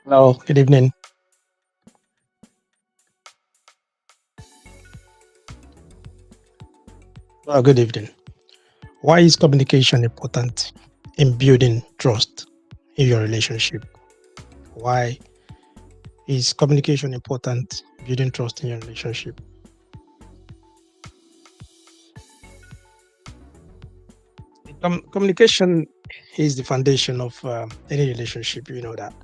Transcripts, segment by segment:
Hello, good evening. Good evening. Why is communication important in building trust in your relationship? Why is communication important building trust in your relationship? Communication is the foundation of any relationship. You know that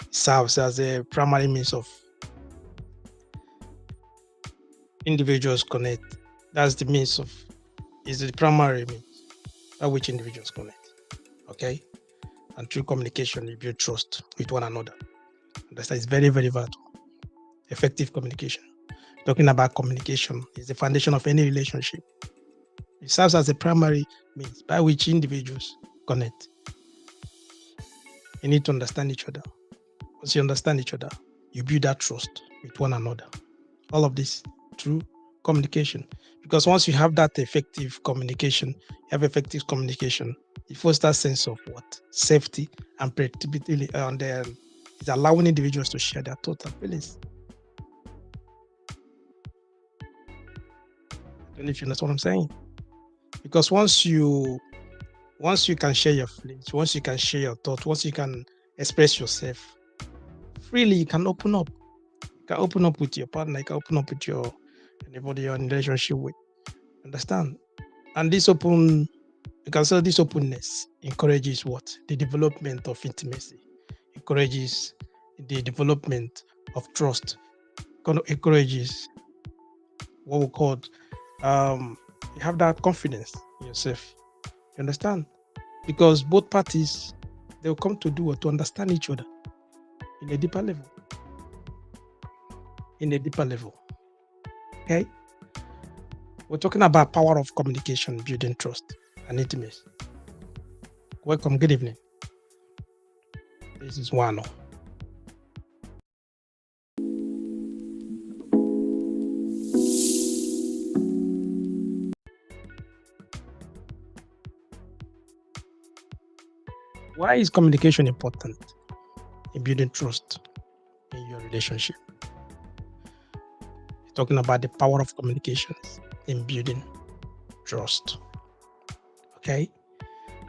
it serves as a primary means of individuals connect. That's the means of is the primary means by which individuals connect. Okay, and through communication, you build trust with one another. That's it's very very vital. Effective communication. Talking about communication is the foundation of any relationship. It serves as a primary means by which individuals connect. You need to understand each other. Once you understand each other, you build that trust with one another. All of this through communication. Because once you have that effective communication, it fosters sense of what? Safety and predictability, and it's allowing individuals to share their thoughts and feelings. I don't know if you understand what I'm saying. Because once you can share your feelings, once you can share your thoughts, once you can express yourself freely, you can open up. You can open up with your partner, you can open up with your anybody you're in relationship with. Understand? And you can say this openness encourages what? The development of intimacy, encourages the development of trust, encourages what we call you have that confidence in yourself. You understand? Because both parties they'll come to do what? To understand each other in a deeper level. In a deeper level. Okay? We're talking about power of communication, building trust and intimacy. Welcome, good evening. This is Wano. Why is communication important in building trust in your relationship? We're talking about the power of communications in building trust. Okay?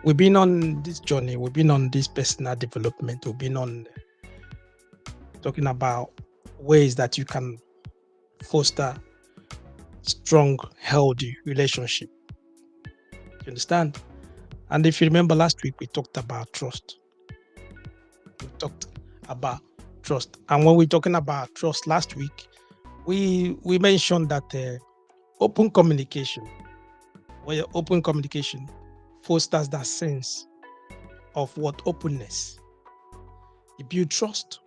We've been on this journey, we've been on this personal development, we've been on talking about ways that you can foster strong, healthy relationship. You understand? And if you remember last week, we talked about trust. We talked about trust. And when we're talking about trust last week, we mentioned that open communication, where open communication fosters that sense of what? Openness. You build trust.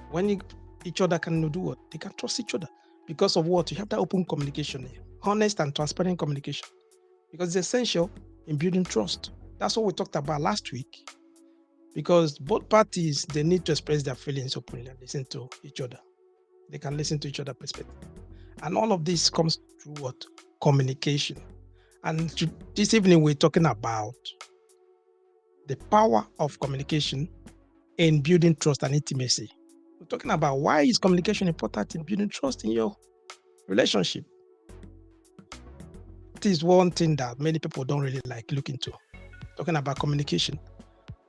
When each other can do what? They can trust each other. Because of what? You have that open communication, honest and transparent communication. Because it's essential in building trust. That's what we talked about last week. Because both parties, they need to express their feelings openly and listen to each other. They can listen to each other's perspective. And all of this comes through what? Communication. And this evening, we're talking about the power of communication in building trust and intimacy. We're talking about why is communication important in building trust in your relationship. It is one thing that many people don't really like looking into. Talking about communication.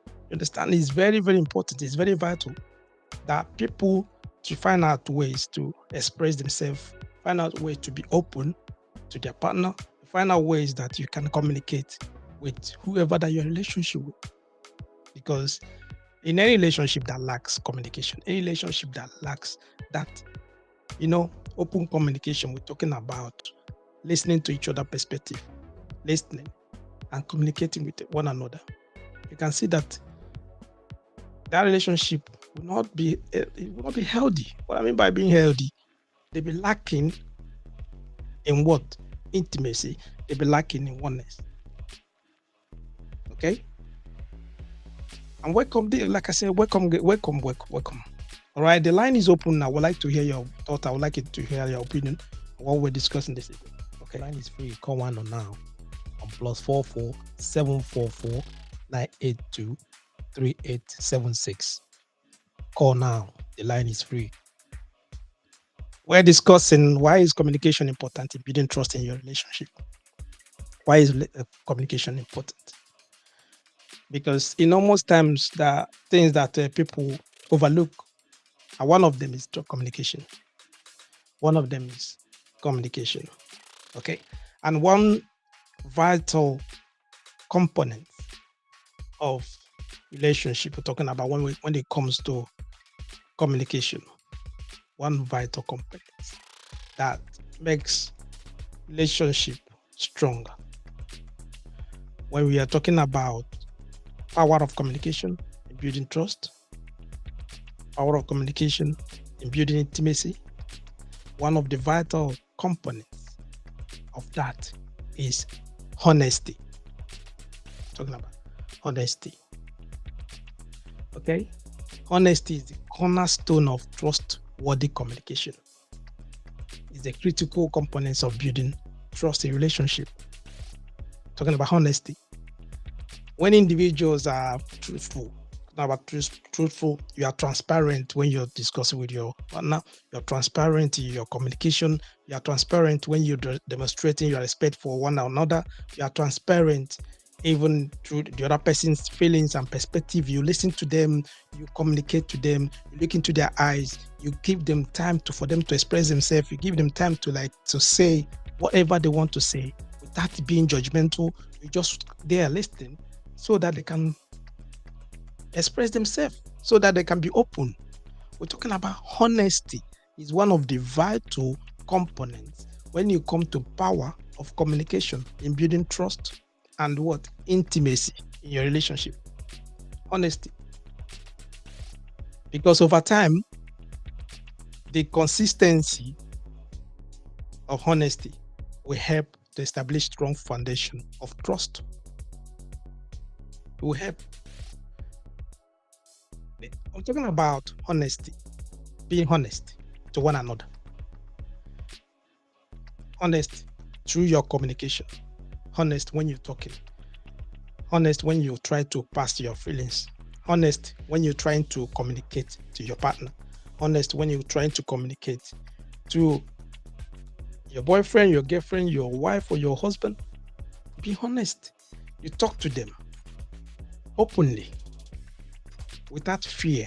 You understand? It's very, very important. It's very vital that people to find out ways to express themselves, find out ways to be open to their partner, find out ways that you can communicate with whoever that you're in relationship with. Because in any relationship that lacks communication, any relationship that lacks that, open communication, we're talking about listening to each other's perspective, listening and communicating with one another. You can see that relationship will not be healthy. What I mean by being healthy, they be lacking in what? Intimacy. They be lacking in oneness. Okay? And welcome, like I said, welcome. All right, the line is open now. I would like to hear your thought. I would like to hear your opinion on what we're discussing this evening. Okay, line is free. Call one on now on +44 744 982 3876. call now. The line is free. We're discussing why is communication important in building trust in your relationship. Why is communication important? Because in almost times, there are things that people overlook, and one of them is communication. One of them is communication. Okay, and one vital component of relationship we're talking about when it comes to communication, one vital component that makes relationship stronger. When we are talking about power of communication in building trust, power of communication in building intimacy, one of the vital components of that is honesty. Talking about honesty. Okay? Honesty is the cornerstone of trustworthy communication. It's the critical components of building trust in relationship. Talking about honesty. When individuals are truthful, you are transparent when you're discussing with your partner, you're transparent in your communication, you are transparent when you're demonstrating your respect for one another, you are transparent even through the other person's feelings and perspective. You listen to them, you communicate to them, you look into their eyes, you give them time for them to express themselves, you give them time to say whatever they want to say without being judgmental. You just there listening so that they can express themselves, so that they can be open. We're talking about honesty. Is one of the vital components when you come to power of communication in building trust and what? Intimacy in your relationship. Honesty. Because over time, the consistency of honesty will help to establish strong foundation of trust. It will help. I'm talking about honesty, being honest to one another. Honest through your communication. Honest when you're talking. Honest when you try to pass your feelings. Honest when you're trying to communicate to your partner. Honest when you're trying to communicate to your boyfriend, your girlfriend, your wife, or your husband. Be honest. You talk to them openly, without fear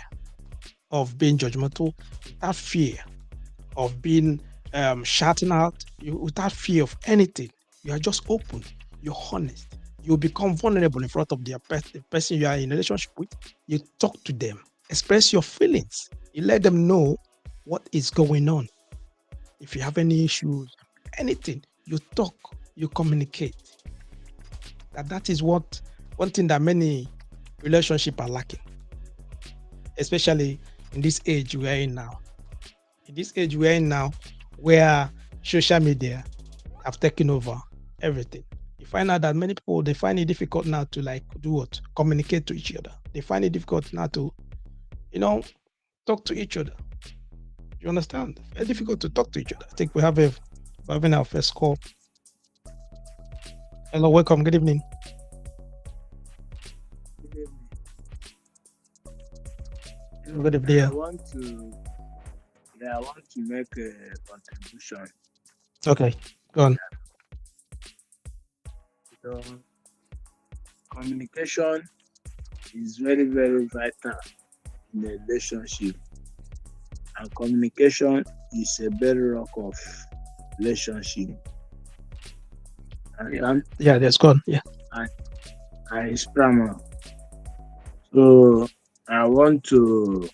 of being judgmental, without fear of being shouting out, without fear of anything. You are just open. You're honest. You become vulnerable in front of the person you are in a relationship with. You talk to them. Express your feelings. You let them know what is going on. If you have any issues, anything, you talk, you communicate. That is one thing that many relationships are lacking, especially in this age we are in now. In this age we are in now, where social media have taken over everything. You find out that many people, they find it difficult now to do what? Communicate to each other. They find it difficult now to, talk to each other. You understand? Very difficult to talk to each other. I think we're having our first call. Hello, welcome. Good evening. Good evening. I want to make a contribution. Okay, go on. So, communication is very, very vital in a relationship, and communication is a bedrock of relationship. Yeah, that's gone. Yeah. And it's paramount. So I want to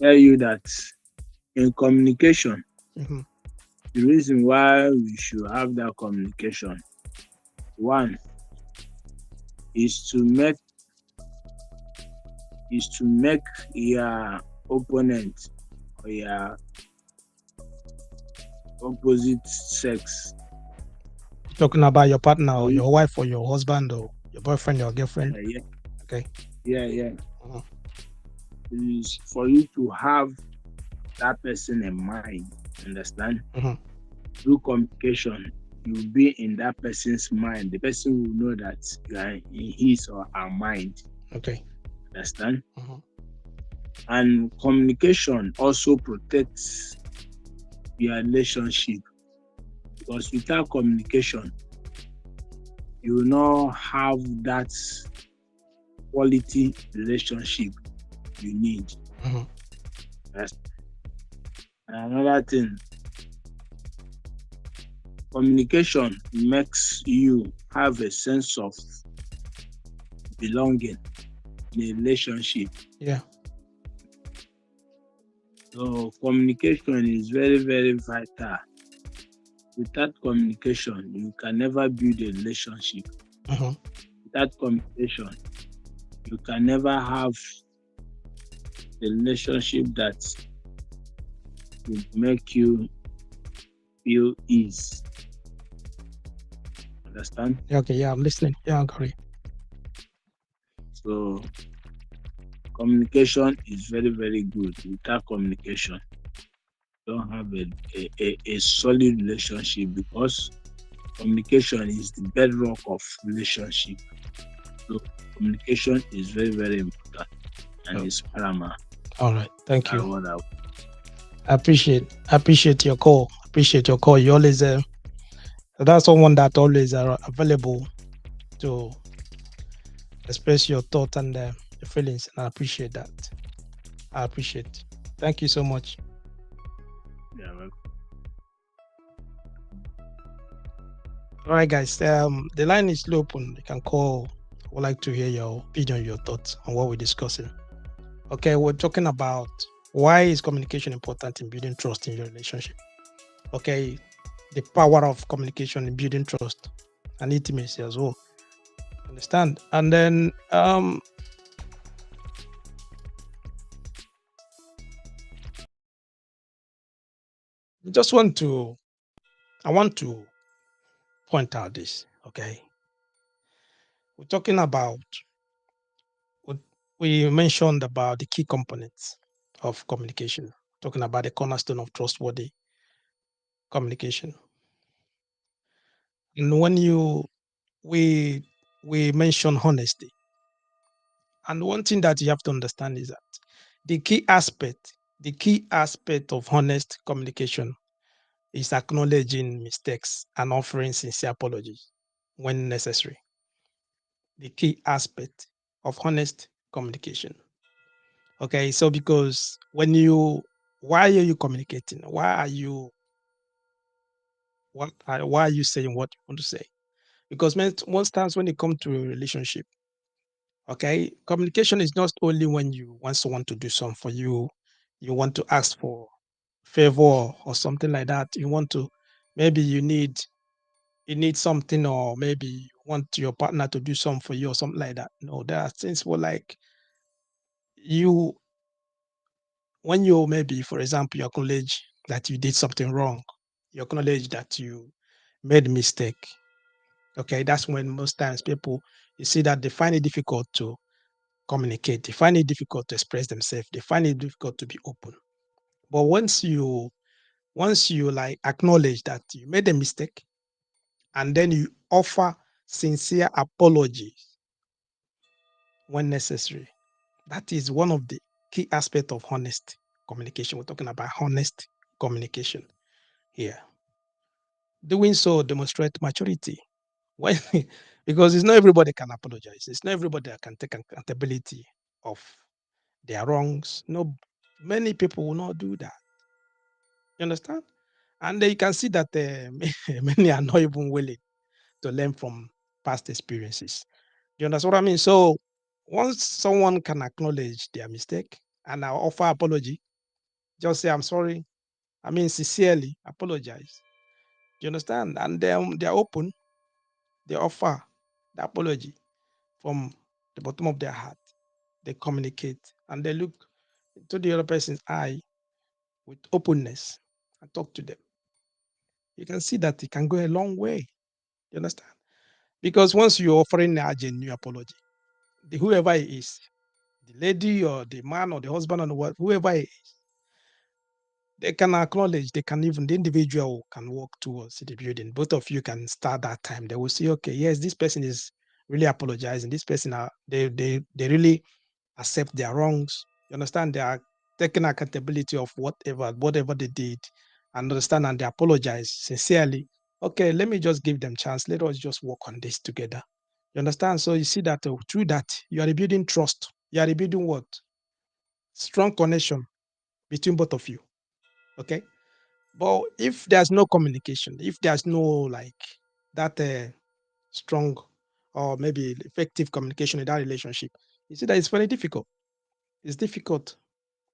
tell you that in communication, Mhm. the reason why we should have that communication, one, is to make your opponent or your opposite sex, Talking about your partner or your wife or your husband or your boyfriend or girlfriend. Okay. Yeah. Mhm. Is for you to have that person in mind. Understand? Mhm. Through communication, you'll be in that person's mind. The person will know that you are in his or her mind. Okay. Understand? Mhm. And communication also protects your relationship, because without communication, you will not have that quality relationship you need. Mhm. That's another thing. Communication makes you have a sense of belonging in a relationship. Yeah. So communication is very, very vital. Without communication, you can never build a relationship. Mhm. Without communication, you can never have a relationship that will make you feel ease. Understand? Yeah, okay. Yeah, I'm listening. Yeah, I agree. So communication is very, very good. Without communication, you don't have a solid relationship, because communication is the bedrock of relationship. So communication is very, very important and Oh, is paramount. all right. Thank I you. what I I appreciate your call. Appreciate your call. You always that's someone that always are available to express your thoughts and your feelings. And I appreciate that. I appreciate. Thank you so much. yeah, well, All right, guys. The line is still open. You can call. I would like to hear your opinion, your thoughts on what we're discussing. Okay, we're talking about why is communication important in building trust in your relationship. Okay, the power of communication in building trust and intimacy as well. Understand? And then just want to I want to point out this. Okay, we're talking about what we mentioned about the key components of communication. Talking about the cornerstone of trustworthy communication. And when you we mention honesty, and one thing that you have to understand is that the key aspect of honest communication is acknowledging mistakes and offering sincere apologies when necessary. The key aspect of honest communication. Okay, so because why are you communicating? Why are you saying what you want to say? Because most times when it comes to a relationship, okay, communication is not only when you want someone to do something for you, you want to ask for favor or something like that. You want to maybe you need something, or maybe you want your partner to do something for you or something like that. No, there are things where like you when you maybe, for example, you acknowledge that you did something wrong, you acknowledge that you made a mistake. Okay, that's when most times people, you see that they find it difficult to communicate, they find it difficult to express themselves, they find it difficult to be open. But once you like acknowledge that you made a mistake, and then you offer sincere apologies when necessary, that is one of the key aspects of honest communication. We're talking about honest communication here. Doing so demonstrate maturity. When because it's not everybody can apologize. It's not everybody that can take accountability of their wrongs. No, many people will not do that. You understand? And you can see that many are not even willing to learn from past experiences. Do you understand what I mean? So once someone can acknowledge their mistake and I offer apology, just say I'm sorry. I mean sincerely apologize. Do you understand? And they're open, they offer the apology from the bottom of their heart. They communicate and they look into the other person's eye with openness and talk to them. You can see that it can go a long way. You understand? Because once you're offering a genuine apology, whoever it is, the lady or the man or the husband or the wife, whoever it is, they can acknowledge, they can even, the individual can walk towards the building. Both of you can start that time. They will say, okay, yes, this person is really apologizing. This person, they really accept their wrongs. You understand? They are taking accountability of whatever they did, and understand, and they apologize sincerely. Okay, let me just give them chance. Let us just work on this together. You understand? So you see that through that you are rebuilding trust. You are rebuilding what? Strong connection between both of you. Okay. But if there's no communication, if there's no like that strong or maybe effective communication in that relationship, you see that it's very difficult. It's difficult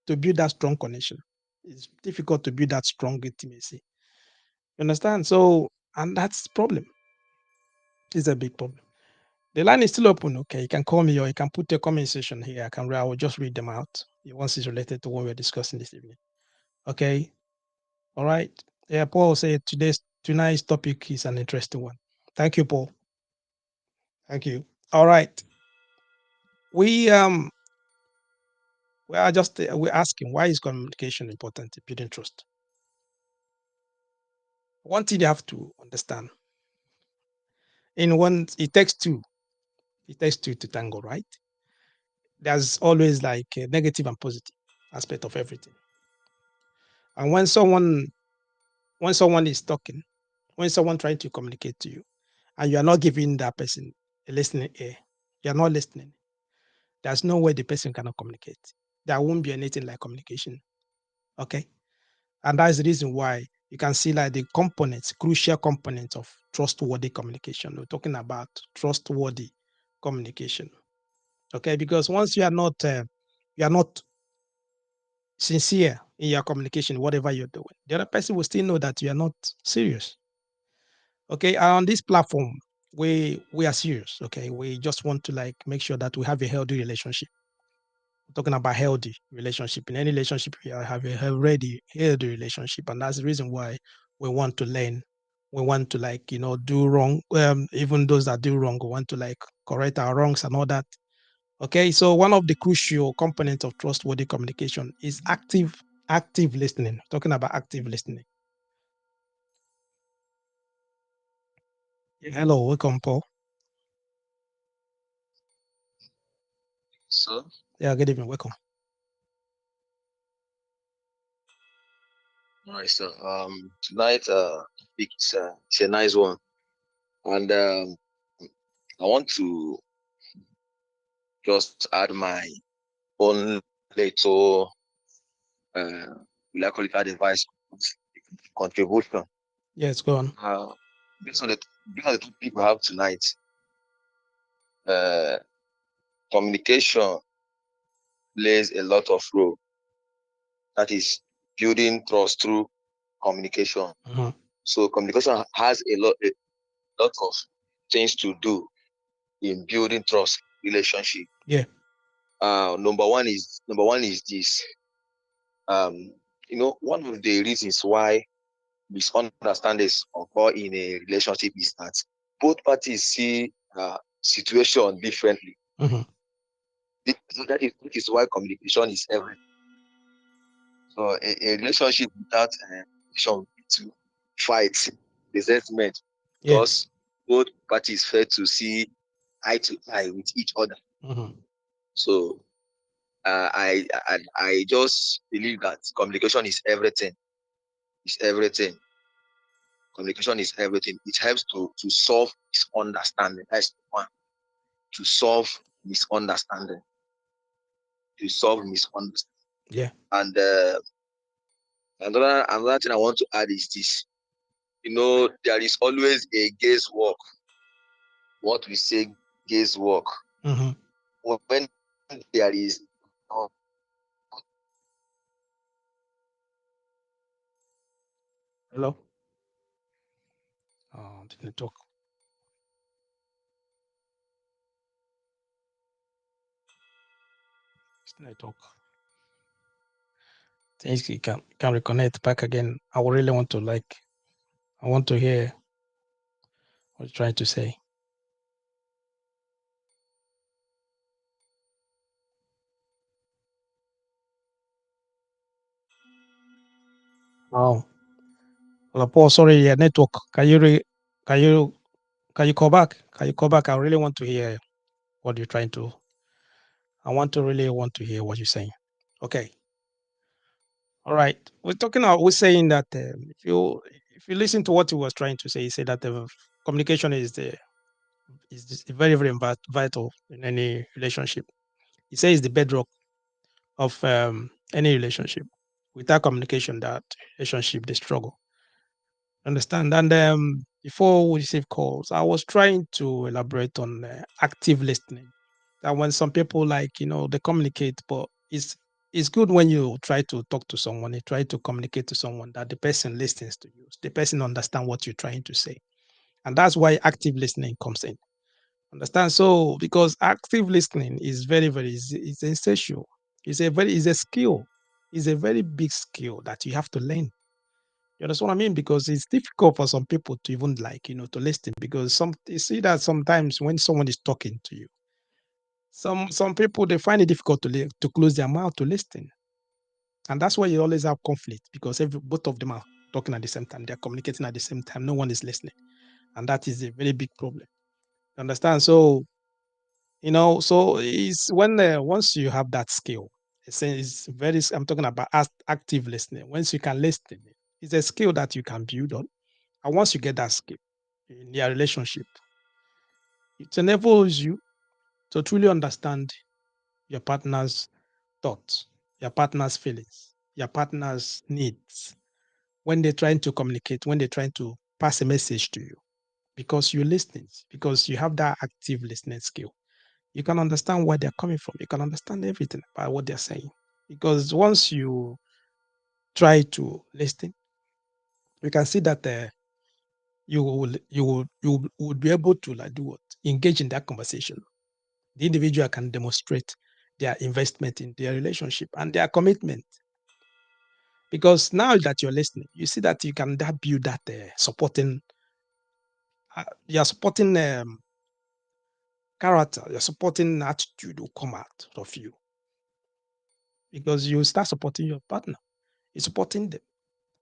to build that strong connection. It's difficult to build that strong intimacy. You understand? So, and that's the problem. It's a big problem. The line is still open. Okay, you can call me or you can put a comment section here. I will just read them out once it's related to what we're discussing this evening. Okay. All right. Yeah, Paul said tonight's topic is an interesting one. Thank you, Paul. Thank you. All right. We we're asking, why is communication important in building trust? One thing you have to understand, it takes two. It takes two to tango, right? There's always like a negative and positive aspect of everything. And when someone is talking, when someone trying to communicate to you, and you are not giving that person a listening ear, you are not listening. There's no way the person cannot communicate. There won't be anything like communication. Okay. And that's the reason why you can see like the components, crucial components of trustworthy communication. We're talking about trustworthy communication. Okay. Because once you are not sincere in your communication, whatever you're doing, the other person will still know that you are not serious. Okay. And on this platform, we are serious. Okay. We just want to like make sure that we have a healthy relationship. We're talking about healthy relationship. In any relationship, we have a healthy relationship, and that's the reason why we want to learn. We want to like do wrong. Even those that do wrong, we want to like correct our wrongs and all that. Okay, so one of the crucial components of trustworthy communication is active listening. Talking about active listening. Hello, welcome, Paul. So, Yeah, good evening, welcome. all right, so tonight it's a nice one, and I want to just add my own little will I call it advice contribution. Yes, go on. Based on the topic we have tonight, uh, communication plays a lot of role. That is building trust through communication. Uh-huh. So communication has a lot of things to do in building trust relationship. Yeah. Number one is this. One of the reasons why misunderstandings occur in a relationship is that both parties see situation differently. Mm-hmm. That is why communication is everything. So a relationship without communication will be to fight, resentment, because both parties fail to see eye to eye with each other. Mm-hmm. So I just believe that communication is everything. It's everything. Communication is everything. It helps to solve misunderstanding. That's one. To solve misunderstanding. To solve misunderstanding. Yeah. And another thing I want to add is this. There is always a guesswork. What we say guesswork. Mm-hmm. When there is Hello. Didn't talk. Network. Things you can reconnect back again. I would really want to I want to hear what you're trying to say. Oh, well, Paul, sorry, yeah, network. Can you call back? Can you call back? I really want to hear what you're trying to I want to hear what you're saying. Okay. All right. We're saying that if you listen to what he was trying to say, he said that the communication is very, very vital in any relationship. He says the bedrock of any relationship. Without communication, that relationship they struggle. Understand? And before we receive calls, I was trying to elaborate on active listening. That when some people they communicate, but it's good when you try to talk to someone, you try to communicate to someone that the person listens to you, the person understand what you're trying to say, and that's why active listening comes in. Understand? So because active listening is very, very it's essential. It's a skill. It's a very big skill that you have to learn. You understand what I mean? Because it's difficult for some people to even to listen because you see that sometimes when someone is talking to you, some people they find it difficult to close their mouth to listen. And that's why you always have conflict because both of them are talking at the same time, they're communicating at the same time, no one is listening. And that is a very big problem. You understand? So so it's when once you have that skill, it's very I'm talking about active listening. Once you can listen, it's a skill that you can build on. And once you get that skill in your relationship, it enables you to truly understand your partner's thoughts, your partner's feelings, your partner's needs when they're trying to communicate, when they're trying to pass a message to you, because you're listening, because you have that active listening skill. You can understand where they're coming from. You can understand everything about what they're saying. Because once you try to listen, you can see that you will be able to do what? Engage in that conversation. The individual can demonstrate their investment in their relationship and their commitment. Because now that you're listening, you see that you can build that you're supporting character, you're supporting attitude will come out of you because you start supporting your partner, you're supporting them,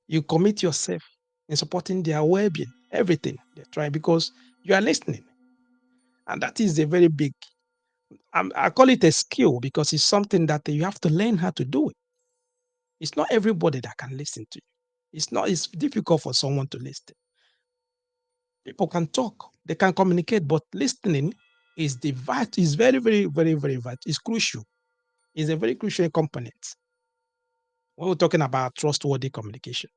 you commit yourself in supporting their well-being, everything they're trying because you are listening, and that is a very big. I call it a skill because it's something that you have to learn how to do it. It's not everybody that can listen to you. It's difficult for someone to listen. People can talk, they can communicate, but listening is very, very, very, very vital. It's crucial. It's a very crucial component when we're talking about trustworthy communication.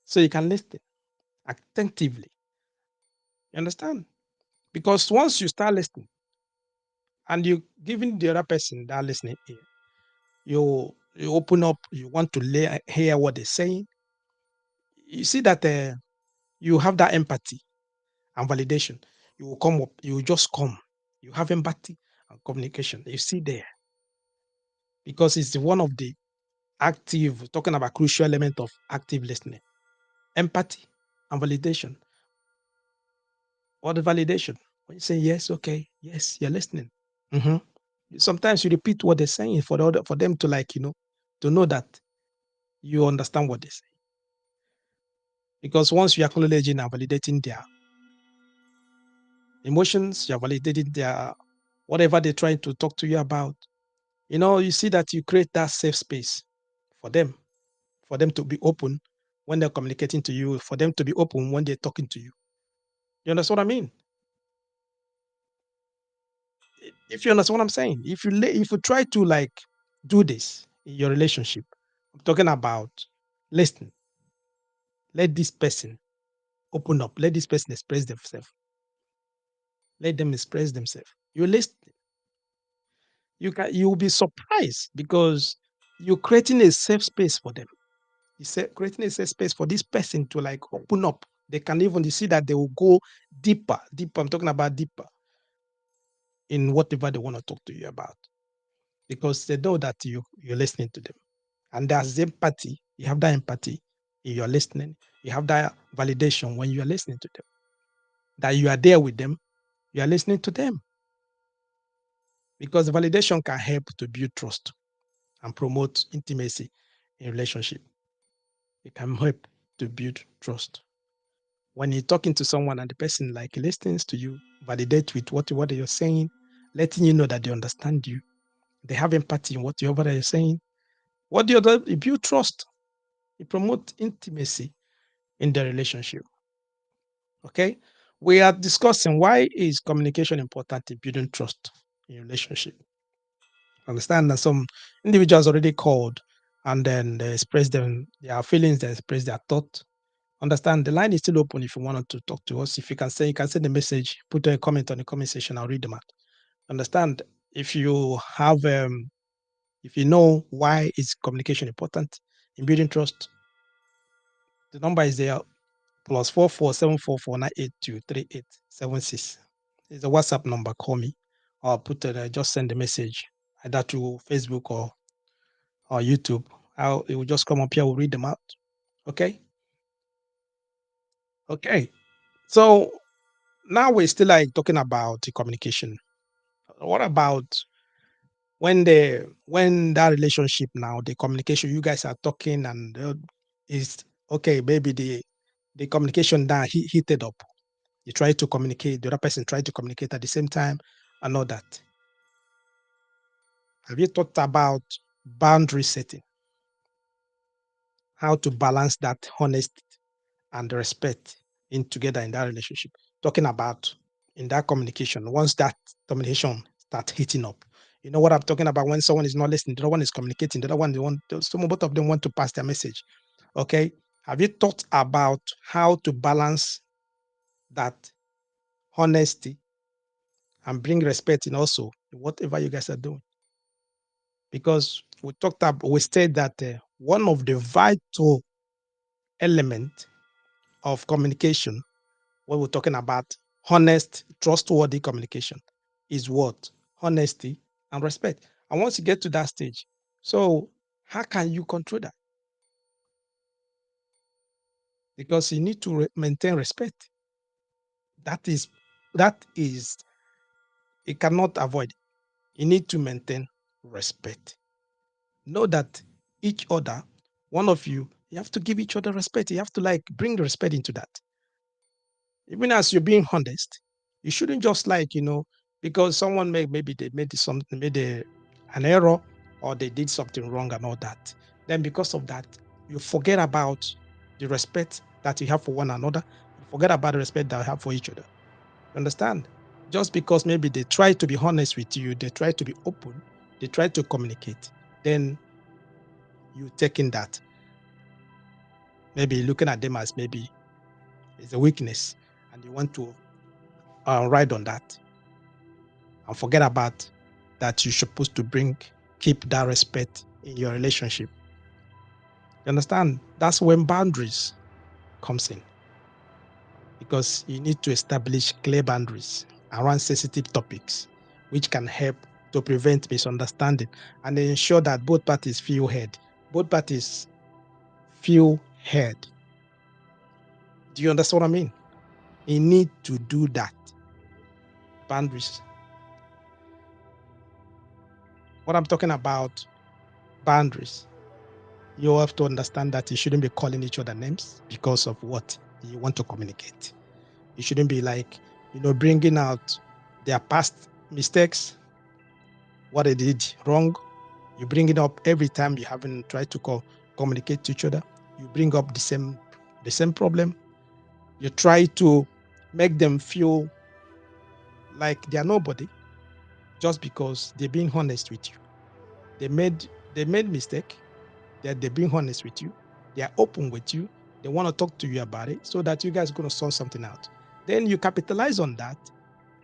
So you can listen attentively. You understand? Because once you start listening and you giving the other person that listening ear, you open up, you want to hear what they're saying. You see that you have that empathy and validation. You will come up, you will just come. You have empathy and communication. You see there because it's one of the active, talking about crucial element of active listening, empathy and validation. Or the validation when you say yes, okay, yes, you're listening. Mhm. Sometimes you repeat what they're saying for them to to know that you understand what they say. Because once you're acknowledging and validating their emotions, you're validating their whatever they're trying to talk to you about, you see that you create that safe space for them to be open when they're communicating to you, for them to be open when they're talking to you. You understand what I mean? If you understand what I'm saying, if you try to do this in your relationship, I'm talking about listening. Let this person open up. Let this person express themselves. Let them express themselves. You listen. You will be surprised because you're creating a safe space for them. Creating a safe space for this person to open up. They can even you see that they will go deeper, deeper. I'm talking about deeper in whatever they want to talk to you about because they know that you're listening to them. And there's empathy. You have that empathy in your listening. You have that validation when you are listening to them. That you are there with them. You are listening to them. Because validation can help to build trust and promote intimacy in relationship. It can help to build trust. When you're talking to someone and the person listens to you, validate with what you're saying, letting you know that they understand you. They have empathy in whatever they're saying. What the other, you build trust, you promote intimacy in the relationship. Okay. We are discussing why is communication important in building trust in relationship. Understand that some individuals already called and then they express their feelings, they express their thought. Understand the line is still open if you want to talk to us. If you can send a message, put a comment on the comment section, I'll read them out. Understand if you have if you know why is communication important in building trust, the number is there +447449823876. It's a WhatsApp number. Call me or put it, just send a message either to Facebook or YouTube. It will just come up here. We'll read them out. Okay. Okay. So now we're still like talking about the communication. What about when that relationship now, the communication, you guys are talking and is okay, maybe the communication that heated up. You try to communicate, the other person tried to communicate at the same time and all that. Have you thought about boundary setting? How to balance that honesty and respect in together in that relationship? Talking about in that communication, once that communication starts heating up. You know what I'm talking about? When someone is not listening, the other one is communicating, the other one, both of them want to pass their message. Okay. Have you thought about how to balance that honesty and bring respect in also whatever you guys are doing? Because we said that one of the vital element of communication when we're talking about honest, trustworthy communication is what? Honesty and respect. And once you get to that stage, so how can you control that? Because you need to maintain respect. That is, you cannot avoid. You need to maintain respect. Know that each other, one of you have to give each other respect. You have to like bring respect into that. Even as you're being honest, you shouldn't just because someone maybe they an error or they did something wrong and all that. Then because of that, you forget about the respect that you have for one another. You forget about the respect that you have for each other. Understand? Just because maybe they try to be honest with you, they try to be open, they try to communicate, then you taking that, maybe looking at them as maybe it's a weakness, and you want to ride on that and forget about that you're supposed to keep that respect in your relationship. You understand? That's when boundaries comes in, because you need to establish clear boundaries around sensitive topics, which can help to prevent misunderstanding and ensure that both parties feel heard. Both parties feel heard. Do you understand what I mean? You need to do that. Boundaries. What I'm talking about, boundaries. You have to understand that you shouldn't be calling each other names because of what you want to communicate. You shouldn't be bringing out their past mistakes, what they did wrong. You bring it up every time you haven't tried to communicate to each other. You bring up the same problem. You try to make them feel like they are nobody just because they're being honest with you. They made mistake. They're being honest with you. They are open with you. They want to talk to you about it so that you guys are going to sort something out. Then you capitalize on that,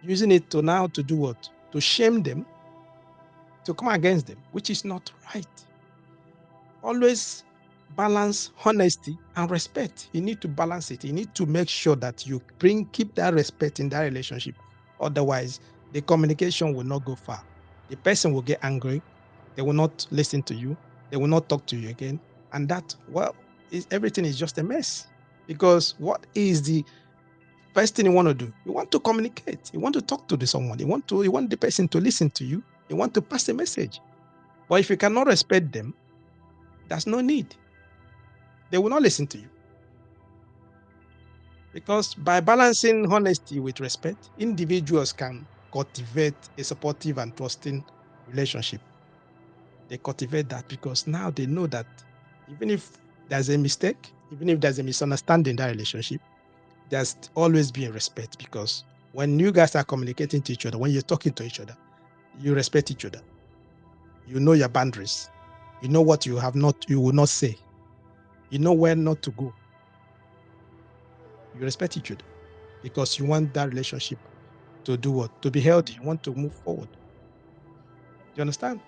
using it to do what? To shame them, to come against them, which is not right. Always balance honesty and respect. You need to balance it. You need to make sure that you keep that respect in that relationship. Otherwise, the communication will not go far. The person will get angry. They will not listen to you. They will not talk to you again. And everything is just a mess. Because what is the first thing you want to do? You want to communicate. You want to talk to someone. You want the person to listen to you. You want to pass a message. But if you cannot respect them, there's no need. They will not listen to you. Because by balancing honesty with respect, individuals can cultivate a supportive and trusting relationship. They cultivate that because now they know that even if there's a mistake, even if there's a misunderstanding in that relationship, there's always been respect, because when you guys are communicating to each other, when you're talking to each other, you respect each other. You know your boundaries. You know what you will not say. You know where not to go. You respect each other because you want that relationship to do what? To be healthy. You want to move forward. Do you understand?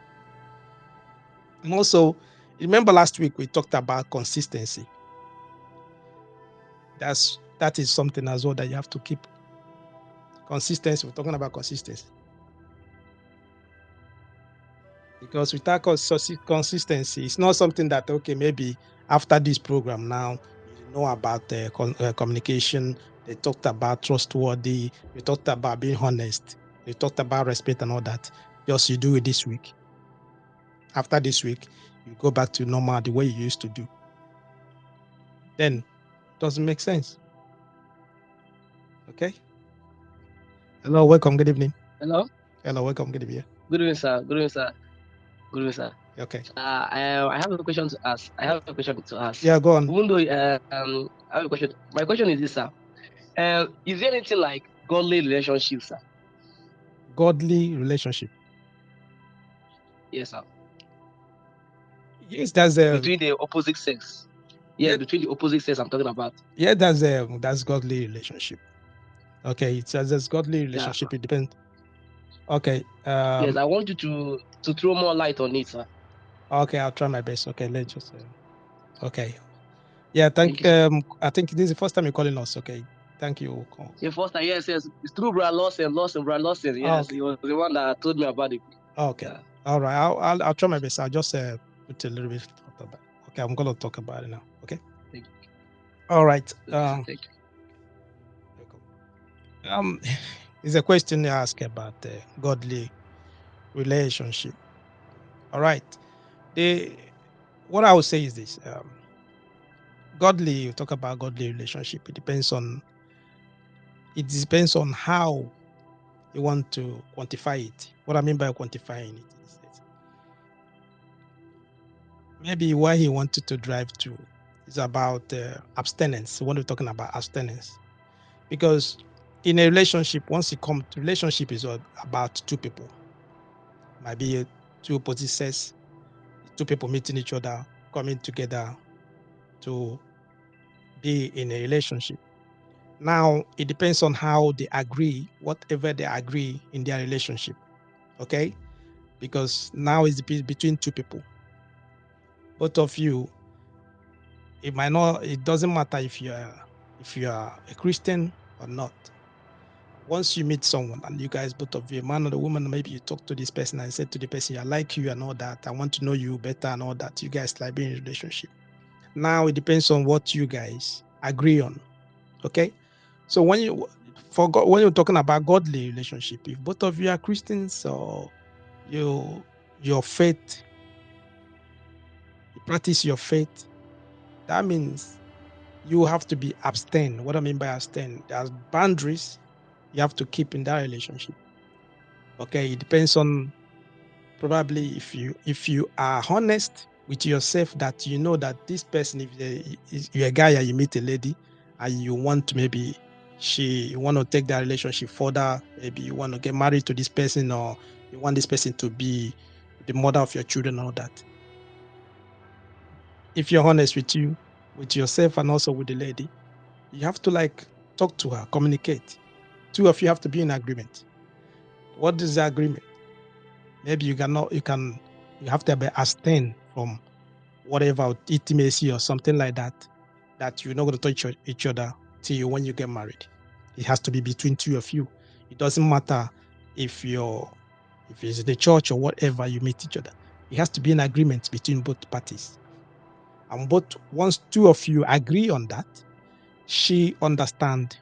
And also, remember last week we talked about consistency. That is something as well that you have to keep. Consistency. We're talking about consistency. Because without consistency, it's not something that, okay, maybe after this program now, you know about communication. They talked about trustworthy. We talked about being honest. We talked about respect and all that. Just you do it this week. After this week, you go back to normal, the way you used to do. Then it doesn't make sense. Okay. Hello, welcome. Good evening. Hello. Hello, welcome. Good evening. Good evening, sir. Good evening, sir. Good evening, sir. Okay. I have a question to ask. Yeah, go on. Even though I have a question. My question is this, sir. Is there anything like godly relationship, sir? Godly relationship. Yes, sir. Yes, that's a between the opposite sex. Yeah, between the opposite sex I'm talking about. Yeah, that's godly relationship. Okay, it's as godly relationship. Yeah. It depends. Okay. Yes, I want you to throw more light on it, sir. Okay, I'll try my best. Okay, let's just. Okay. Yeah, Thank you, sir. I think this is the first time you're calling us. Okay, thank you. Yeah, first time, yes. It's through Brad Lawson. Yes, Okay. he was the one that told me about it. Okay. Yeah. All right. I'll try my best. I'll just put a little bit thought about it. Okay, I'm gonna talk about it now. Okay. Thank you. All right. Okay, thank you. It's a question you ask about the godly relationship. All right. What I would say is this: godly. You talk about godly relationship. It depends on how you want to quantify it. What I mean by quantifying it is that maybe where he wanted to drive to is about abstinence. When we're talking about abstinence, because in a relationship, once you come to relationship, is about two people. Might be two opposite sex, two people meeting each other, coming together to be in a relationship. Now it depends on how they agree, whatever they agree in their relationship. Okay, because now it's between two people. Both of you, it doesn't matter if you are a Christian or not. Once you meet someone and you guys, both of you, a man or a woman, maybe you talk to this person and said to the person, I like you and all that. I want to know you better and all that. You guys like being in a relationship. Now it depends on what you guys agree on. Okay. So when you're talking about godly relationship, if both of you are Christians or your faith, you practice your faith, that means you have to be abstain. What I mean by abstain, there's boundaries you have to keep in that relationship. Okay, it depends on probably if you are honest with yourself, that you know that this person, if you're a guy and you meet a lady and you want to maybe you want to take that relationship further, maybe you want to get married to this person, or you want this person to be the mother of your children, all that. If you're honest with yourself and also with the lady, you have to talk to her, communicate. Two of you have to be in agreement. What is the agreement? Maybe you have to be abstain from whatever intimacy or something like that you're not going to touch each other till when you get married. It has to be between two of you. It doesn't matter if it's the church or whatever you meet each other. It has to be an agreement between both parties. And once two of you agree on that, she understand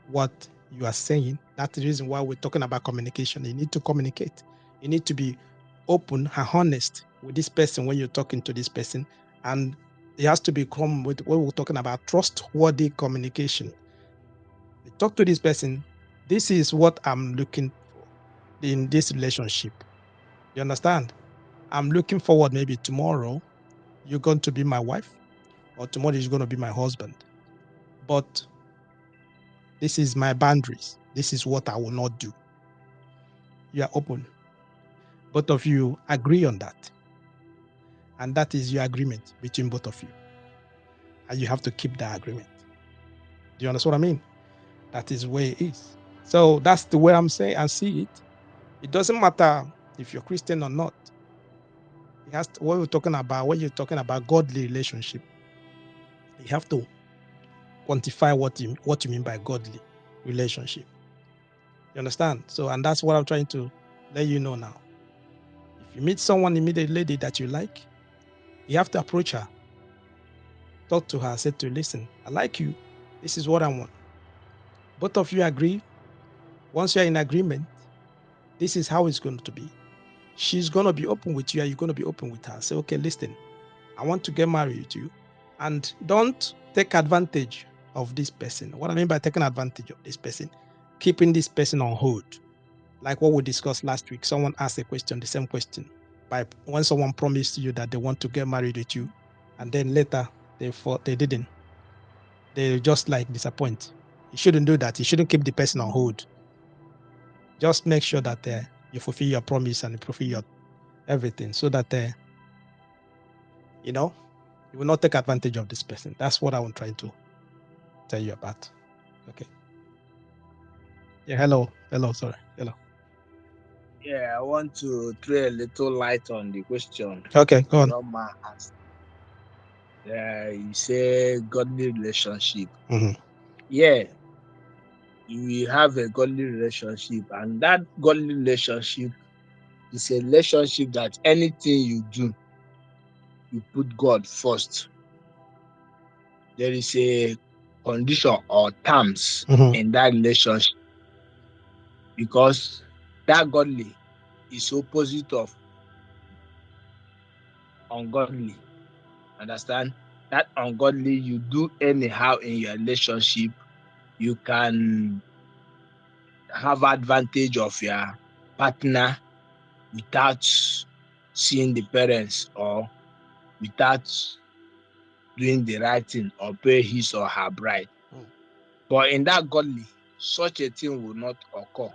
what you are saying. That's the reason why we're talking about communication. You need to communicate. You need to be open and honest with this person when you're talking to this person. And it has to become with what we're talking about, trustworthy communication. You talk to this person, this is what I'm looking for. in this relationship. You understand? I'm looking forward, maybe tomorrow you're going to be my wife, or tomorrow you're going to be my husband. But this is my boundaries. This is what I will not do. You are open. Both of you agree on that. And that is your agreement between both of you. And you have to keep that agreement. Do you understand what I mean? That is where it is. So that's the way I'm saying I see it. It doesn't matter if you're Christian or not. It has to, what we're talking about, when you're talking about godly relationship, you have to quantify what you mean by godly relationship. You understand? So, and that's what I'm trying to let you know now. If you meet someone, immediately that you like, you have to approach her, talk to her, say to her, listen, I like you. This is what I want. Both of you agree. Once you're in agreement, this is how it's going to be. She's going to be open with you, and you're going to be open with her. Say, okay, listen, I want to get married to you. And don't take advantage of this person. What I mean by taking advantage of this person, keeping this person on hold. Like what we discussed last week, someone asked a question, the same question. By when someone promised you that they want to get married with you, and then later they didn't. They just like disappoint. You shouldn't do that. You shouldn't keep the person on hold. Just make sure that you fulfill your promise and you fulfill your everything, so that you will not take advantage of this person. That's what I'm trying to tell you about. Okay. Yeah. Hello. Sorry. Hello. Yeah, I want to throw a little light on the question. Okay. Go on. Roma asked. You say godly relationship. Mm-hmm. Yeah, you have a godly relationship, and that godly relationship is a relationship that anything you do, you put God first. There is a condition or terms in that relationship, because that godly is opposite of ungodly. Understand? That ungodly, you do anyhow in your relationship, you can have advantage of your partner without seeing the parents, or without doing the right thing, or pay his or her bride. But in that godly, such a thing will not occur.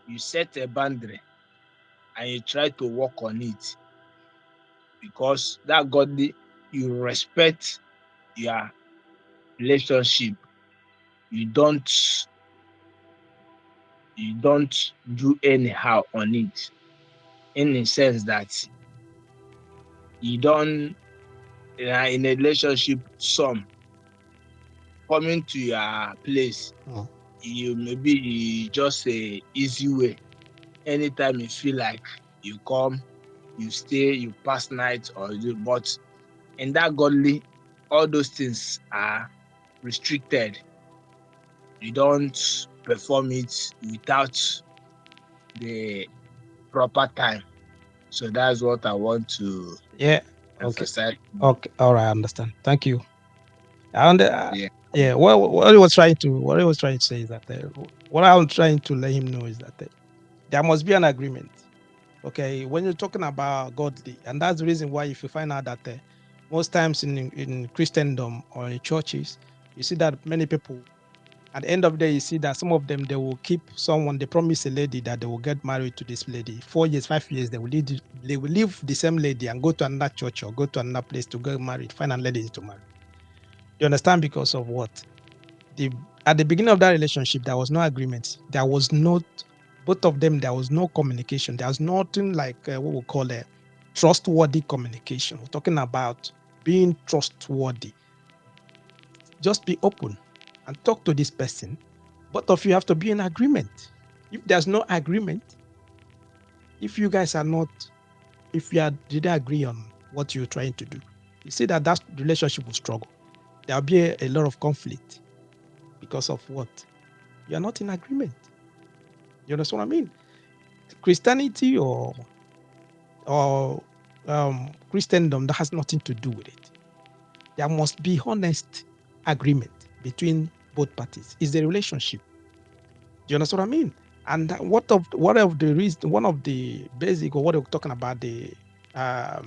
You set a boundary and you try to work on it, because that godly, you respect your relationship. You don't do anyhow on it, in the sense that you don't, in a relationship, some coming to your place, you maybe just a easy way. Anytime you feel like, you come, you stay, you pass night, but in that godly, all those things are restricted. You don't perform it without the proper time. So that's what I want to emphasize. Okay. All right. I understand. Thank you. And yeah. What he was trying to say is that what I'm trying to let him know is that there must be an agreement. Okay, when you're talking about godly, and that's the reason why, if you find out that most times in Christendom or in churches, you see that many people, at the end of the day, you see that some of them, they will keep someone, they promise a lady that they will get married to this lady. 4 years, 5 years, they will leave the same lady and go to another church or go to another place to get married, find a lady to marry. You understand? Because of what? At the beginning of that relationship, there was no agreement. There was not, both of them, there was no communication. There was nothing like what we call a trustworthy communication. We're talking about being trustworthy. Just be open and talk to this person. Both of you have to be in agreement. If there's no agreement, if you guys are not, if you didn't agree on what you're trying to do, you see that relationship will struggle. There'll be a lot of conflict. Because of what? You're not in agreement. You understand what I mean? Christianity or Christendom, that has nothing to do with it. There must be honest agreement between both parties. It's a relationship. Do you understand what I mean? And what of the reason, one of the basic, or what we're talking about, the part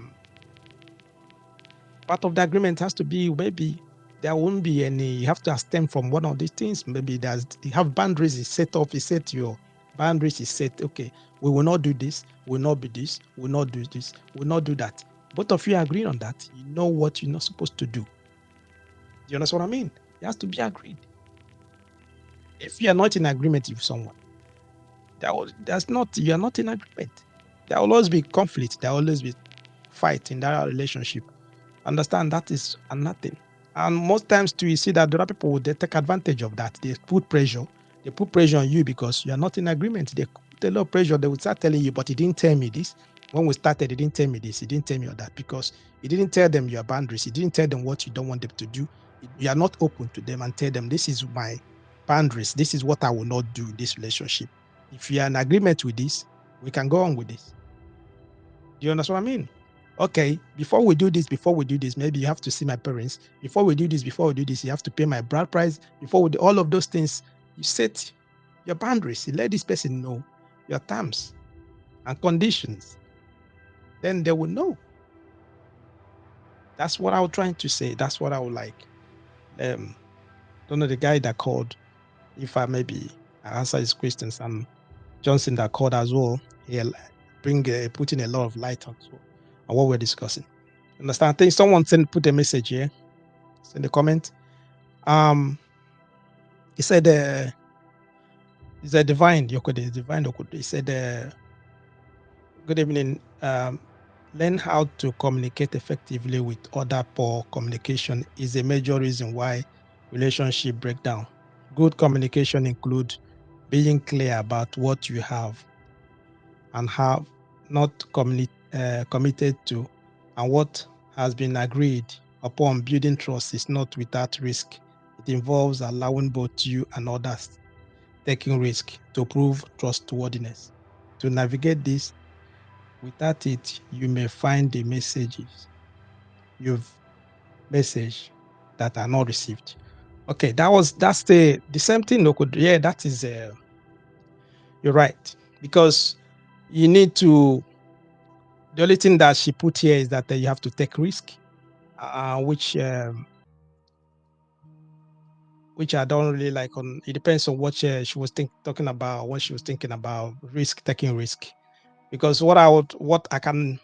of the agreement has to be, maybe there won't be any, you have to abstain from one of these things. Maybe you have boundaries, is set up, is set your boundaries, is set, okay, we will not do this, will not be this, will not do this, will not do that. Both of you agree on that. You know what you're not supposed to do. Do you understand what I mean? It has to be agreed. If you are not in agreement with someone, you are not in agreement. There will always be conflict. There will always be fight in that relationship. Understand that is nothing. And most times too, you see that the other people, they take advantage of that. They put pressure. They put pressure on you because you are not in agreement. They put a lot of pressure. They will start telling you, but he didn't tell me this. When we started, he didn't tell me this. He didn't tell me all that, because he didn't tell them your boundaries. He didn't tell them what you don't want them to do. You are not open to them and tell them, this is my boundaries. This is what I will not do in this relationship. If you are in agreement with this, we can go on with this. Do you understand what I mean? Okay, before we do this, maybe you have to see my parents. Before we do this, you have to pay my bride price. Before we do all of those things, you set your boundaries. You let this person know your terms and conditions. Then they will know. That's what I was trying to say. That's what I would like. Don't know the guy that called. If I maybe answer his questions, and Johnson that called as well. He'll putting a lot of light on what we're discussing. Understand? I think someone put a message here. In the comment. He said, he said, divine Yokode. He said, good evening. Learn how to communicate effectively with other. Poor communication is a major reason why relationship break down. Good communication include being clear about what you have and have not committed to, and what has been agreed upon. Building trust is not without risk. It involves allowing both you and others taking risk to prove trustworthiness. To navigate this, without it, you may find the messages you've messaged that are not received. Okay, that's the same thing. Yeah, that is you're right, because you need to. The only thing that she put here is that you have to take risk, which I don't really like. On it depends on what she was talking about, what she was thinking about taking risk. Because what I can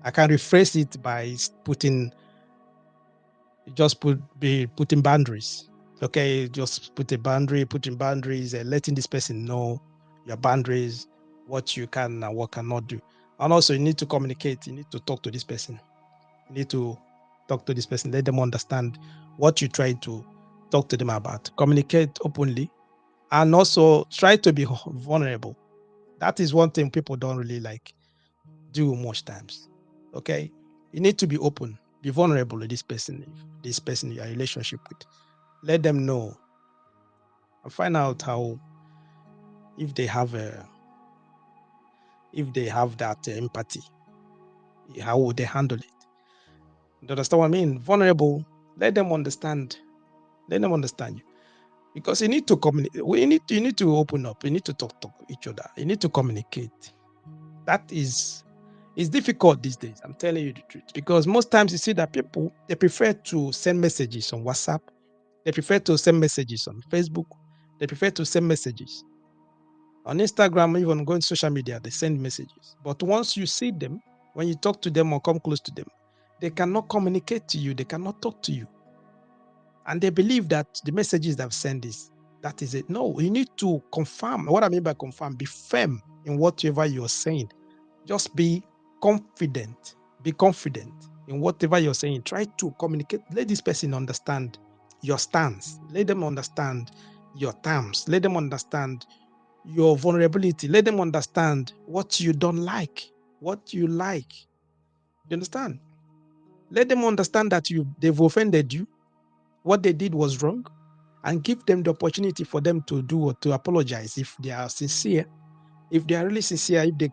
rephrase it by putting boundaries. Okay, just putting boundaries, and letting this person know your boundaries, what you can and what cannot do. And also, you need to communicate. You need to talk to this person. Let them understand what you try to talk to them about. Communicate openly, and also try to be vulnerable. That is one thing people don't really like do much times. Okay, you need to be open, be vulnerable to this person you're in a relationship with. Let them know and find out how, if they have that empathy, how would they handle it. You understand what I mean? Vulnerable. Let them understand you, because you need to communicate. You need to open up. You need to talk to each other. You need to communicate. That is, it's difficult these days. I'm telling you the truth, because most times you see that people, they prefer to send messages on WhatsApp. They prefer to send messages on Facebook. They prefer to send messages on Instagram, even going to social media. They send messages. But once you see them, when you talk to them or come close to them, they cannot communicate to you. They cannot talk to you. And they believe that the messages they've sent that is it. No, you need to confirm. What I mean by confirm, be firm in whatever you're saying. Just be confident. Be confident in whatever you're saying. Try to communicate. Let this person understand your stance. Let them understand your terms. Let them understand your vulnerability. Let them understand what you don't like, what you like. You understand? Let them understand that they've offended you. What they did was wrong, and give them the opportunity for them to do or to apologize if they are sincere. If they are really sincere, if they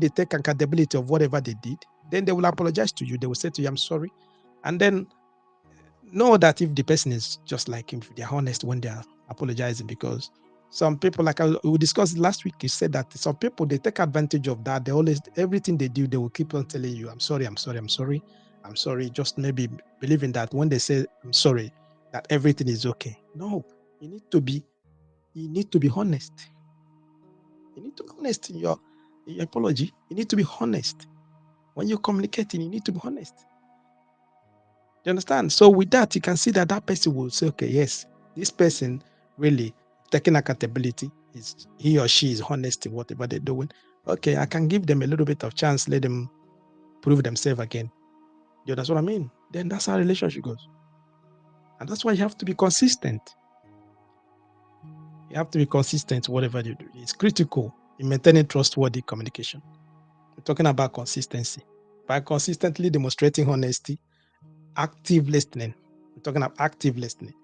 take accountability of whatever they did, then they will apologize to you. They will say to you, I'm sorry. And then know that if the person is just like him, if they're honest when they are apologizing, because Some people, like we discussed last week, you said that some people, they take advantage of that. They always, everything they do, they will keep on telling you, I'm sorry, I'm sorry, I'm sorry, I'm sorry. Just maybe believing that when they say I'm sorry, that everything is okay. No, you need to be honest. You need to be honest in your apology. You need to be honest. When you're communicating, you need to be honest. You understand? So with that, you can see that that person will say, okay, yes, this person really taking accountability, is he or she is honest in whatever they're doing. Okay, I can give them a little bit of chance, let them prove themselves again. You understand what I mean? Then that's how relationship goes. And that's why you have to be consistent. You have to be consistent whatever you do. It's critical in maintaining trustworthy communication. We're talking about consistency. By consistently demonstrating honesty, active listening. We're talking about active listening.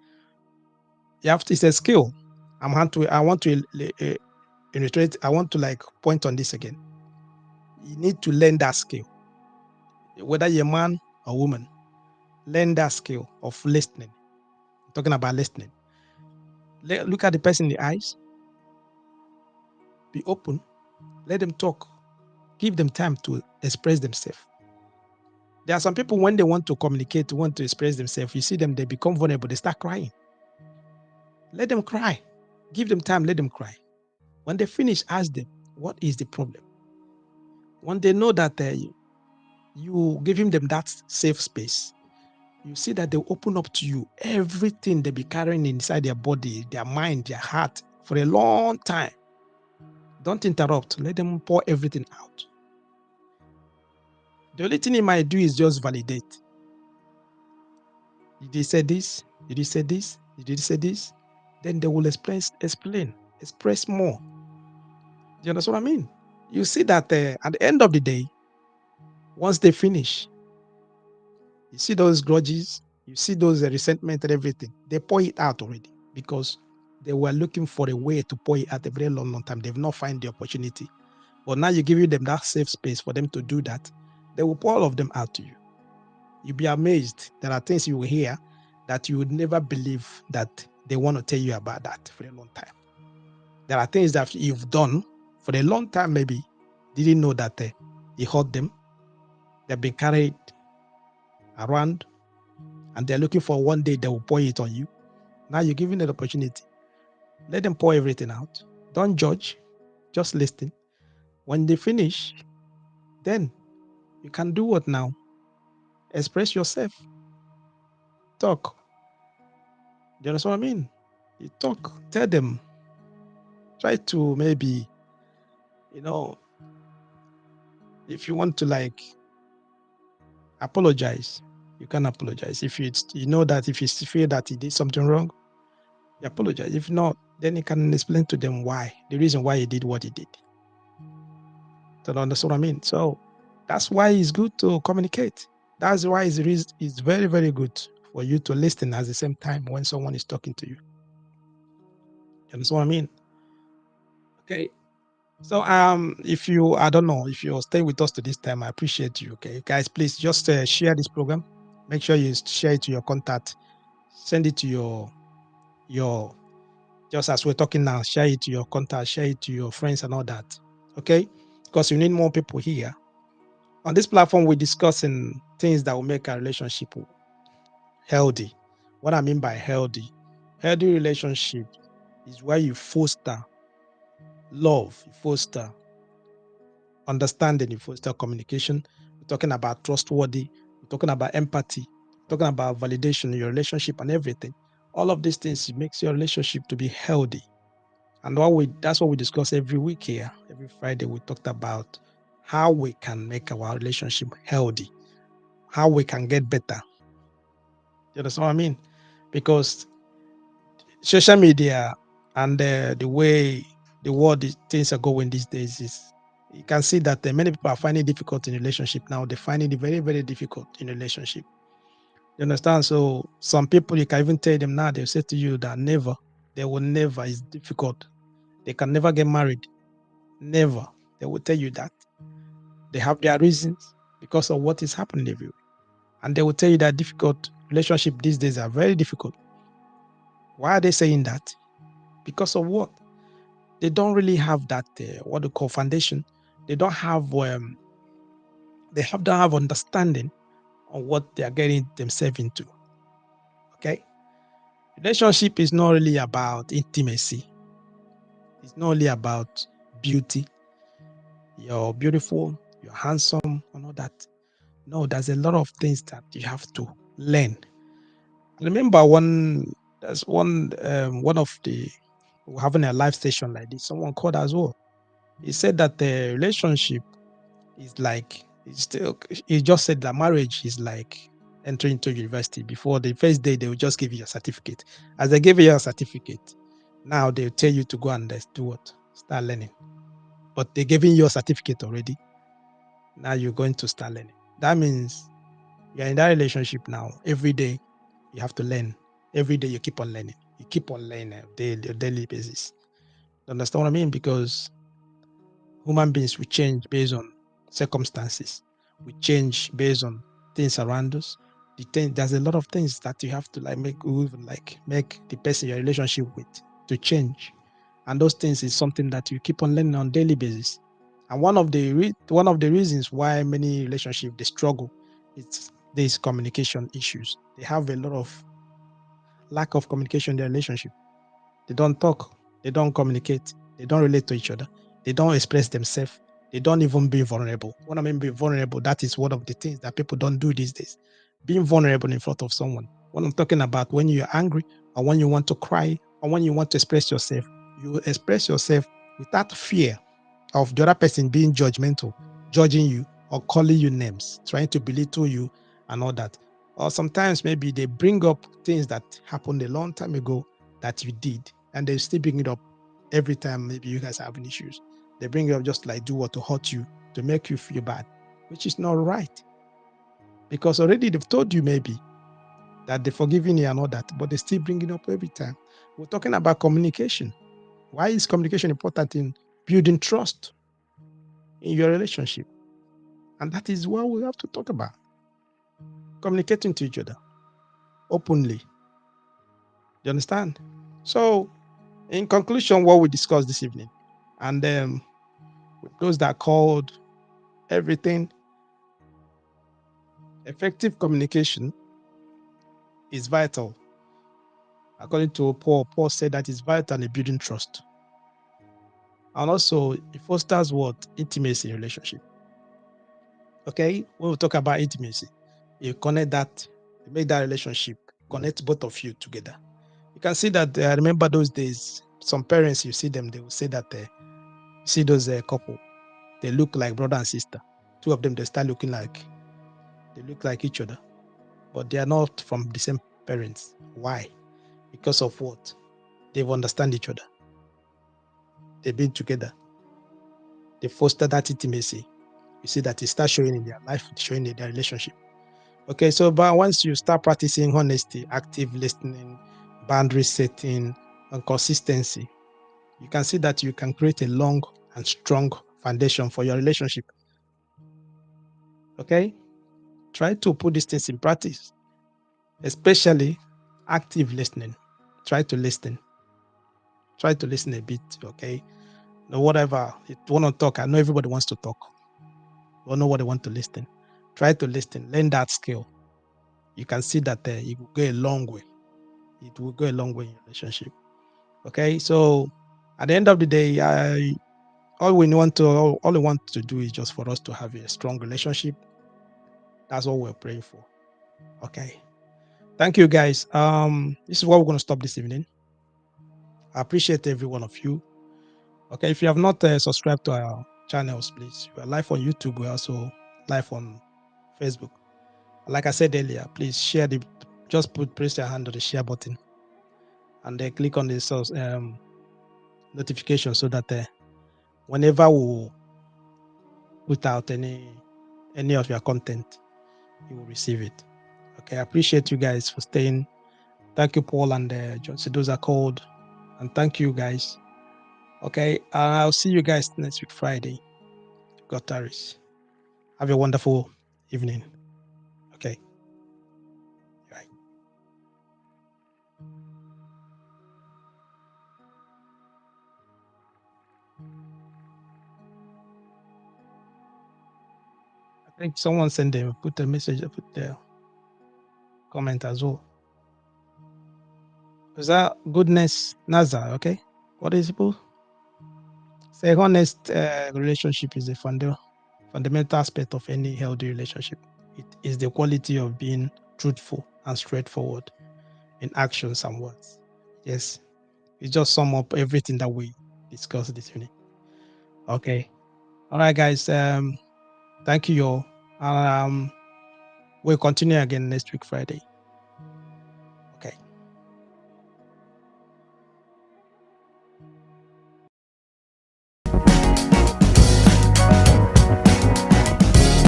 You have to, it's a skill. I want to illustrate. I want to like point on this again. You need to learn that skill. Whether you're a man or woman, learn that skill of listening. I'm talking about listening. Look at the person in the eyes. Be open. Let them talk. Give them time to express themselves. There are some people, when they want to communicate, want to express themselves, you see them, they become vulnerable. They start crying. Let them cry. Give them time. Let them cry. When they finish, ask them, what is the problem? When they know that you giving them that safe space, you see that they open up to you everything they be carrying inside their body, their mind, their heart for a long time. Don't interrupt. Let them pour everything out. The only thing he might do is just validate. Did he say this? Did he say this? Did he say this? Then they will express more. Do you understand what I mean? You see that at the end of the day, once they finish, you see those grudges, you see those resentment and everything, they pour it out already because they were looking for a way to pour it out a very long, long time. They've not found the opportunity. But now you're giving them that safe space for them to do that. They will pour all of them out to you. You'll be amazed. There are things you will hear that you would never believe that they want to tell you about that for a long time. There are things that you've done for a long time, maybe didn't know that you hurt them. They've been carried around and they're looking for one day they will pour it on you. Now you're giving them the opportunity. Let them pour everything out. Don't judge. Just listen. When they finish, then you can do what now? Express yourself. Talk. Do you understand what I mean? You talk. Tell them. Try to maybe, if you want to like apologize, you can apologize. If you know that if you feel that he did something wrong, you apologize. If not, then you can explain to them why, the reason why he did what he did. So understand what I mean? So that's why it's good to communicate. That's why it's very, very good for you to listen at the same time when someone is talking to you. You understand what I mean? Okay. So if you, I don't know, if you're staying with us to this time, I appreciate you. Okay, guys, please just share this program. Make sure you share it to your contact. Send it to your just as we're talking now, share it to your contact, share it to your friends and all that. Okay, because you need more people here. On this platform, we're discussing things that will make a relationship healthy. What I mean by healthy relationship is where you foster love, you foster understanding, you foster communication. We're talking about trustworthy, we're talking about empathy, we're talking about validation in your relationship and everything. All of these things makes your relationship to be healthy. And that's what we discuss every week here. Every Friday, we talked about how we can make our relationship healthy, how we can get better. You understand what I mean? Because social media and the way the world things are going these days is, you can see that many people are finding it difficult in relationship now. They're finding it very, very difficult in relationship. You understand? So some people, you can even tell them now, they'll say to you that they will never, it's difficult. They can never get married. Never. They will tell you that. They have their reasons because of what is happening everywhere. And they will tell you that difficult relationship these days are very difficult. Why are they saying that? Because of what? they don't really have that what they call foundation. They don't have don't have understanding on what they are getting themselves into. Okay, relationship is not really about intimacy. It's not really about beauty. You're beautiful, you're handsome, and all that. No, there's a lot of things that you have to learn. I remember one of the we're having a live session like this. Someone called as well. He said that the relationship is like he just said that marriage is like entering into university. Before the first day, they will just give you a certificate. As they give you a certificate, now they'll tell you to go and do what? Start learning. But they're giving you a certificate already. Now you're going to start learning. That means you're in that relationship now. Every day you have to learn. Every day you keep on learning. You keep on learning daily basis. You understand what I mean? Because human beings will change based on circumstances. We change based on things around us. There's a lot of things that you have to make the person your relationship with to change, and those things is something that you keep on learning on daily basis. And one of the reasons why many relationships they struggle is these communication issues. They have a lot of lack of communication in their relationship. They don't talk, they don't communicate, they don't relate to each other, they don't express themselves, they don't even be vulnerable. When I mean be vulnerable, that is one of the things that people don't do these days. Being vulnerable in front of someone. When I'm talking about when you're angry or when you want to cry or when you want to express yourself, you express yourself without fear of the other person being judgmental, judging you or calling you names, trying to belittle you and all that. Or sometimes maybe they bring up things that happened a long time ago that you did, and they still bring it up every time maybe you guys are having issues. They bring it up just like do what to hurt you, to make you feel bad, which is not right. Because already they've told you maybe that they're forgiving you and all that, but they still bring it up every time. We're talking about communication. Why is communication important in building trust in your relationship? And that is what we have to talk about. Communicating to each other openly. You understand? So, in conclusion, what we discussed this evening, and with those that called everything, effective communication is vital. According to Paul said that it's vital in building trust. And also, it fosters what? Intimacy in relationship. Okay? When we talk about intimacy, you connect that, you make that relationship, connect both of you together. You can see that, I remember those days, some parents, you see them, they will say that you see those couple, they look like brother and sister. Two of them, they look like each other, but they are not from the same parents. Why? Because of what? They've understand each other. They've been together. They foster that intimacy. You see that it starts showing in their life, showing in their relationship. Okay, so but once you start practicing honesty, active listening, boundary setting, and consistency, you can see that you can create a long and strong foundation for your relationship. Okay? Try to put these things in practice, especially active listening. Try to listen. Try to listen a bit, okay? No, whatever you want to talk. I know everybody wants to talk. Don't know what they want to listen. Try to listen. Learn that skill. You can see that it will go a long way. It will go a long way in your relationship. Okay, so at the end of the day, all we want to do is just for us to have a strong relationship. That's what we're praying for. Okay. Thank you, guys. This is what we're going to stop this evening. I appreciate every one of you. Okay, if you have not subscribed to our channels, please. We are live on YouTube. We're also live on Facebook. Like I said earlier, please share press your hand on the share button, and then click on the notification so that whenever we put out any of your content, you will receive it. Okay, I appreciate you guys for staying. Thank you, Paul and John. So those are called, and thank you guys. Okay, I'll see you guys next week Friday. God tarries. Have a wonderful evening. Okay. Bye. I think someone sent them, put a message, put the comment as well. Is that goodness Nazar? Okay. What is it? Say honest relationship is a fundamental aspect of any healthy relationship. It is the quality of being truthful and straightforward in actions and words. Yes. It just sum up everything that we discussed this evening. Okay. All right, guys. Thank you all. We'll continue again next week, Friday.